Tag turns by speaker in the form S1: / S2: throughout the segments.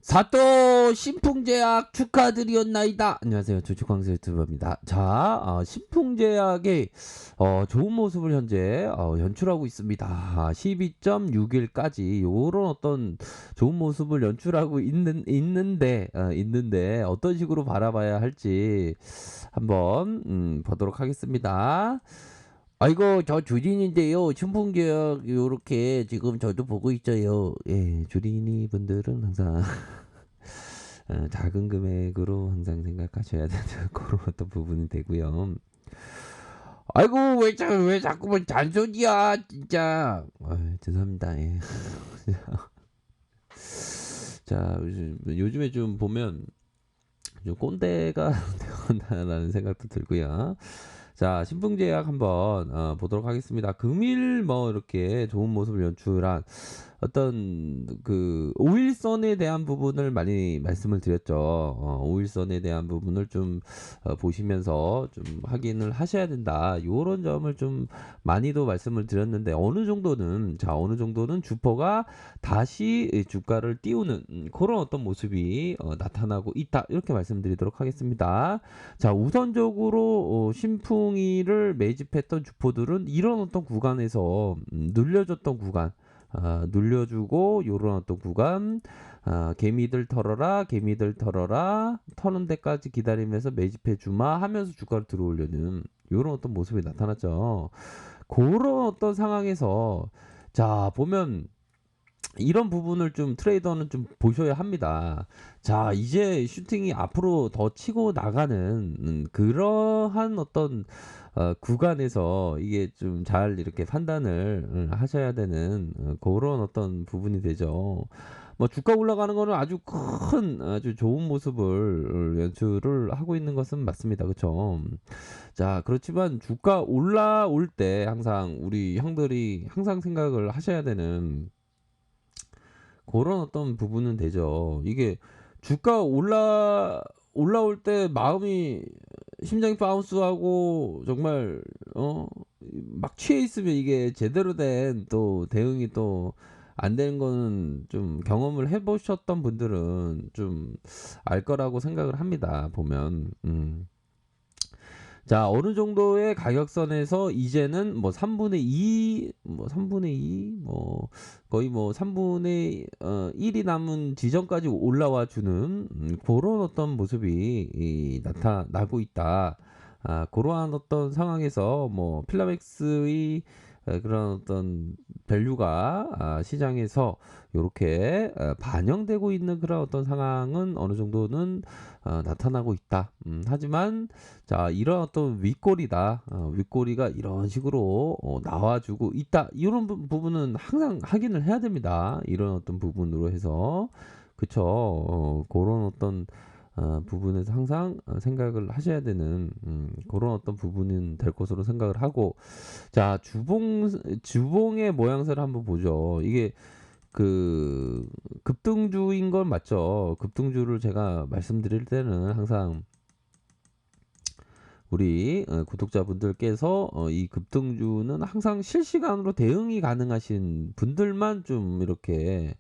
S1: 사또 신풍제약 축하드리옵나이다. 안녕하세요. 주식광수 유튜버입니다. 자, 신풍제약의 좋은 모습을 현재 연출하고 있습니다. 12.6일까지 요런 어떤 좋은 모습을 연출하고 있는데 어떤 식으로 바라봐야 할지 한번 보도록 하겠습니다. 아이고, 저 주린인데요. 신풍제약 요렇게 지금 저도 보고 있어요. 예, 주린이 분들은 항상 작은 금액으로 항상 생각하셔야 되는 그런 어떤 부분이 되고요. 아이고, 왜 자꾸만 잔소리야, 진짜. 죄송합니다. 예. 자, 요즘에 좀 보면 좀 꼰대가 되었나라는 생각도 들고요. 자, 신풍제약 한번 보도록 하겠습니다. 금일 뭐 이렇게 좋은 모습을 연출한 어떤 그 오일선에 대한 부분을 많이 말씀을 드렸죠. 오일선에 대한 부분을 좀 보시면서 좀 확인을 하셔야 된다. 요런 점을 좀 많이도 말씀을 드렸는데 어느 정도는 주포가 다시 주가를 띄우는 그런 어떤 모습이 나타나고 있다. 이렇게 말씀드리도록 하겠습니다. 자, 우선적으로 신풍이를 매집했던 주포들은 이런 어떤 구간에서 눌려줬던 구간, 눌려주고 요런 어떤 구간, 개미들 털어라 터는 데까지 기다리면서 매집해 주마 하면서 주가를 들어오려는 요런 어떤 모습이 나타났죠. 그런 어떤 상황에서 자 보면 이런 부분을 좀 트레이더는 좀 보셔야 합니다. 자, 이제 슈팅이 앞으로 더 치고 나가는 그러한 어떤 구간에서 이게 좀 잘 이렇게 판단을 하셔야 되는 그런 어떤 부분이 되죠. 뭐 주가 올라가는 거는 아주 좋은 모습을 연출을 하고 있는 것은 맞습니다. 그렇죠? 자, 그렇지만 주가 올라올 때 항상 우리 형들이 항상 생각을 하셔야 되는 그런 어떤 부분은 되죠. 이게 주가 올라올 때 마음이 심장이 바운스하고 정말 막 취해 있으면 이게 제대로 된 또 대응이 또 안 되는 거는 좀 경험을 해보셨던 분들은 좀 알 거라고 생각을 합니다. 보면. 자, 어느 정도의 가격선에서 이제는 뭐 3분의 2, 뭐 3분의 2, 뭐 거의 뭐 3분의 1이 남은 지점까지 올라와 주는 그런 어떤 모습이 나타나고 있다. 그러한 어떤 상황에서 뭐 필라맥스의 그런 어떤 밸류가 시장에서 이렇게 반영되고 있는 그런 어떤 상황은 어느 정도는 나타나고 있다. 하지만 자, 이런 어떤 윗꼬리다. 윗꼬리가 이런 식으로 나와주고 있다. 이런 부분은 항상 확인을 해야 됩니다. 이런 어떤 부분으로 해서. 그쵸. 그런 어떤 부분에서 항상 생각을 하셔야 되는 그런 어떤 부분은 될 것으로 생각을 하고 자 주봉의 모양새를 한번 보죠. 이게 그 급등주인 건 맞죠. 급등주를 제가 말씀드릴 때는 항상 우리 구독자분들께서 이 급등주는 항상 실시간으로 대응이 가능하신 분들만 좀 이렇게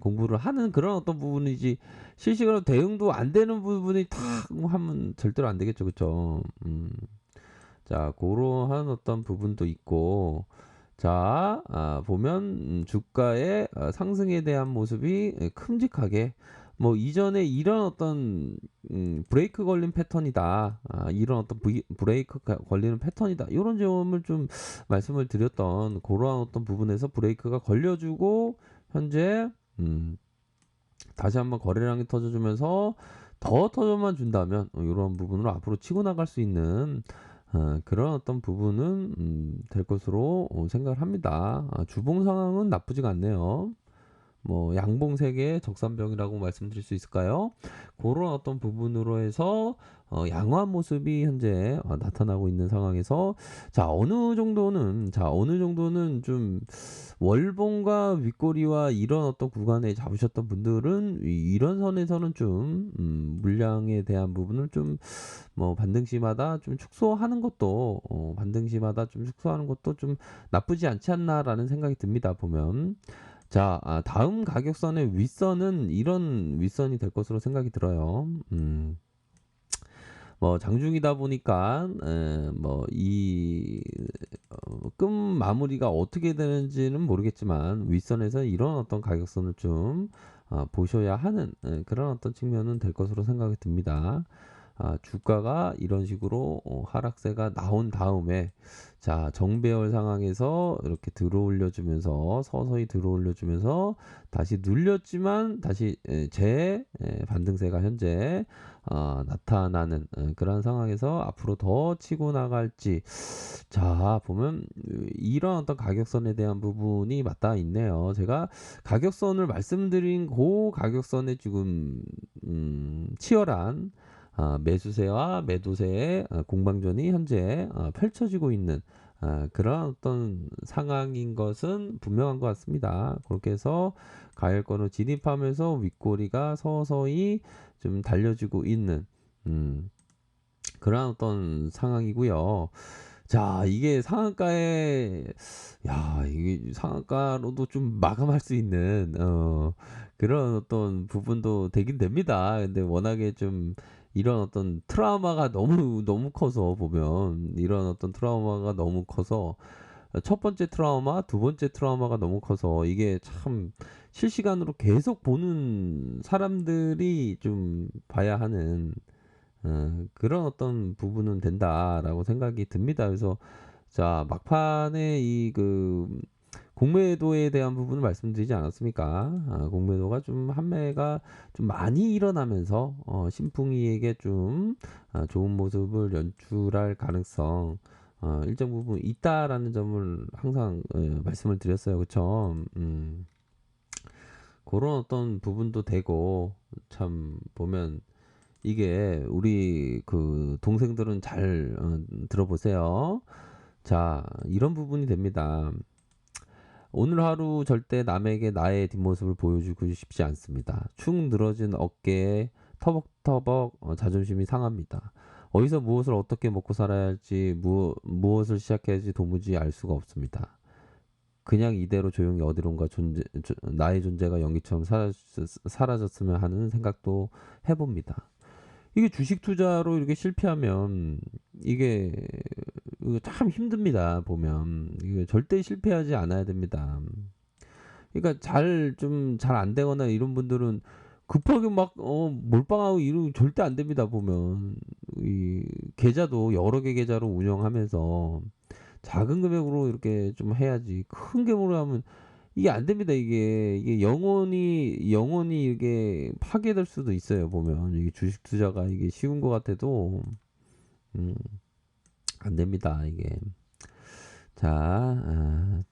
S1: 공부를 하는 그런 어떤 부분이지 실시간으로 대응도 안 되는 부분이 탁 하면 절대로 안 되겠죠, 그렇죠? 자, 그러한 어떤 부분도 있고 자, 보면 주가의 상승에 대한 모습이 큼직하게 뭐 이전에 이런 어떤 브레이크 걸린 패턴이다. 이런 어떤 브레이크 걸리는 패턴이다. 이런 점을 좀 말씀을 드렸던 그러한 어떤 부분에서 브레이크가 걸려주고 현재 다시 한번 거래량이 터져주면서 더 터져만 준다면 이런 부분으로 앞으로 치고 나갈 수 있는 그런 어떤 부분은 될 것으로 생각을 합니다. 주봉 상황은 나쁘지가 않네요. 뭐 양봉 세계의 적산병이라고 말씀드릴 수 있을까요? 그런 어떤 부분으로 해서 양호한 모습이 현재 나타나고 있는 상황에서 어느 정도는 좀 월봉과 윗꼬리와 이런 어떤 구간에 잡으셨던 분들은 이런 선에서는 좀 물량에 대한 부분을 좀 뭐 반등시마다 좀 축소하는 것도 좀 나쁘지 않지 않나라는 생각이 듭니다. 보면 자, 다음 가격선의 윗선은 이런 윗선이 될 것으로 생각이 들어요. 뭐 장중이다 보니까 끔 마무리가 어떻게 되는지는 모르겠지만 윗선에서 이런 어떤 가격선을 좀 보셔야 하는 그런 어떤 측면은 될 것으로 생각이 듭니다. 주가가 이런 식으로 하락세가 나온 다음에 자 정배열 상황에서 이렇게 들어올려 주면서 서서히 들어올려 주면서 다시 눌렸지만 다시 반등세가 현재 나타나는 그런 상황에서 앞으로 더 치고 나갈지 자 보면 이런 어떤 가격선에 대한 부분이 맞닿아 있네요. 제가 가격선을 말씀드린 그 가격선에 지금 치열한 매수세와 매도세의 공방전이 현재 펼쳐지고 있는 그런 어떤 상황인 것은 분명한 것 같습니다. 그렇게 해서 가열권을 진입하면서 윗꼬리가 서서히 좀 달려지고 있는 그런 어떤 상황이고요. 자, 이게 상한가에 이게 상한가로도 좀 마감할 수 있는 그런 어떤 부분도 되긴 됩니다. 근데 워낙에 좀 이런 어떤 트라우마가 너무 너무 커서 보면 이런 어떤 트라우마가 너무 커서 첫 번째 트라우마, 두 번째 트라우마가 너무 커서 이게 참 실시간으로 계속 보는 사람들이 좀 봐야 하는 그런 어떤 부분은 된다라고 생각이 듭니다. 그래서 자 막판에 이 공매도에 대한 부분을 말씀드리지 않았습니까? 공매도가 좀 한매가 좀 많이 일어나면서 신풍이에게 좀 좋은 모습을 연출할 가능성 일정 부분 있다라는 점을 항상 말씀을 드렸어요. 그쵸? 그런 어떤 부분도 되고 참 보면 이게 우리 동생들은 잘 들어보세요. 자, 이런 부분이 됩니다. 오늘 하루 절대 남에게 나의 뒷모습을 보여주고 싶지 않습니다. 축 늘어진 어깨에 터벅터벅 자존심이 상합니다. 어디서 무엇을 어떻게 먹고 살아야 할지 무엇을 시작해야 할지 도무지 알 수가 없습니다. 그냥 이대로 조용히 어디론가 나의 존재가 연기처럼 사라졌으면 하는 생각도 해봅니다. 이게 주식 투자로 이렇게 실패하면 이게 이거 참 힘듭니다. 보면 이게 절대 실패하지 않아야 됩니다. 그러니까 잘 안 되거나 이런 분들은 급하게 막 몰빵하고 이러면 절대 안 됩니다. 보면 이 계좌도 여러 개 계좌로 운영하면서 작은 금액으로 이렇게 좀 해야지 큰 금액으로 하면 이게 안 됩니다. 이게 영원히 이게 파괴될 수도 있어요. 보면 이게 주식 투자가 이게 쉬운 것 같아도 음, 안 됩니다. 이게 자,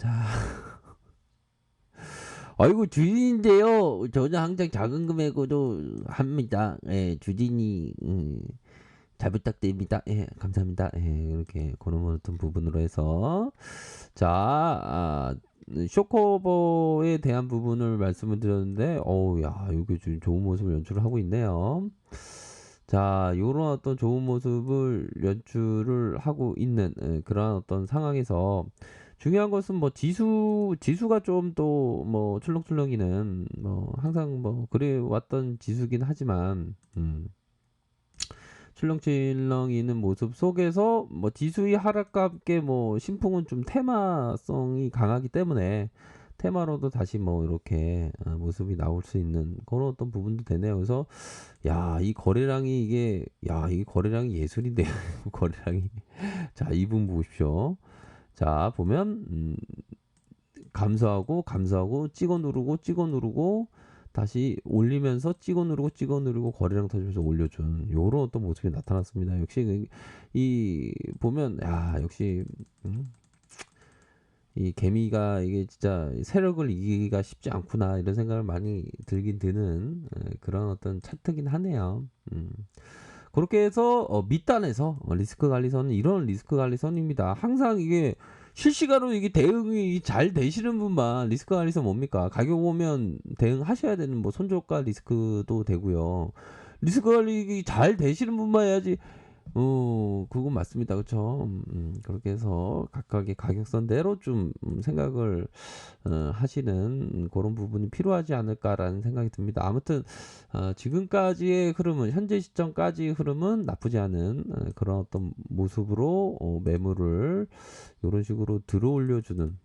S1: 아이고 주진인데요. 저는 항상 작은 금액으로 합니다. 예, 주진이 잘 부탁드립니다. 예, 감사합니다. 예, 이렇게 그런 어떤 부분으로 해서 자, 쇼커버에 대한 부분을 말씀을 드렸는데, 야, 이게 좀 좋은 모습을 연출을 하고 있네요. 자, 요런 어떤 좋은 모습을 연출을 하고 있는 그런 어떤 상황에서 중요한 것은 뭐 지수가 좀 또 뭐 출렁출렁이는 뭐 항상 뭐 그래 왔던 지수긴 하지만, 출렁출렁이는 모습 속에서 뭐 지수의 하락과 함께 뭐 신풍은 좀 테마성이 강하기 때문에 테마로도 다시 뭐 이렇게 모습이 나올 수 있는 그런 어떤 부분도 되네요. 그래서 이 거래량이 예술인데요. 거래량이 자, 이분 보십시오. 자, 보면 감소하고 찍어 누르고 다시 올리면서 찍어 누르고 거래량 터지면서 올려준 요런 어떤 모습이 나타났습니다. 역시 보면 역시 이 개미가 이게 진짜 세력을 이기기가 쉽지 않구나 이런 생각을 많이 들긴 드는 그런 어떤 차트긴 하네요. 그렇게 해서 밑단에서 리스크 관리선은 이런 리스크 관리선입니다. 항상 이게 실시간으로 이게 대응이 잘 되시는 분만 리스크 관리선 뭡니까? 가격 오면 대응하셔야 되는 뭐 손절가 리스크도 되고요. 리스크 관리 잘 되시는 분만 해야지. 그건 맞습니다. 그쵸? 그렇게 해서 각각의 가격선대로 좀 생각을 하시는 그런 부분이 필요하지 않을까라는 생각이 듭니다. 아무튼 지금까지의 흐름은 현재 시점까지 흐름은 나쁘지 않은 그런 어떤 모습으로 매물을 이런 식으로 들어올려주는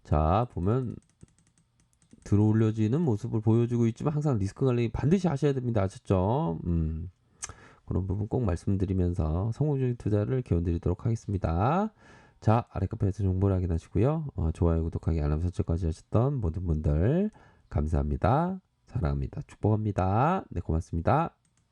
S1: 자 보면 들어올려지는 모습을 보여주고 있지만 항상 리스크 관리 반드시 하셔야 됩니다. 아셨죠? 그런 부분 꼭 말씀드리면서 성공적인 투자를 기원드리도록 하겠습니다. 자, 아래 카페에서 정보를 확인하시고요. 좋아요, 구독하기, 알람 설정까지 하셨던 모든 분들 감사합니다. 사랑합니다. 축복합니다. 네, 고맙습니다.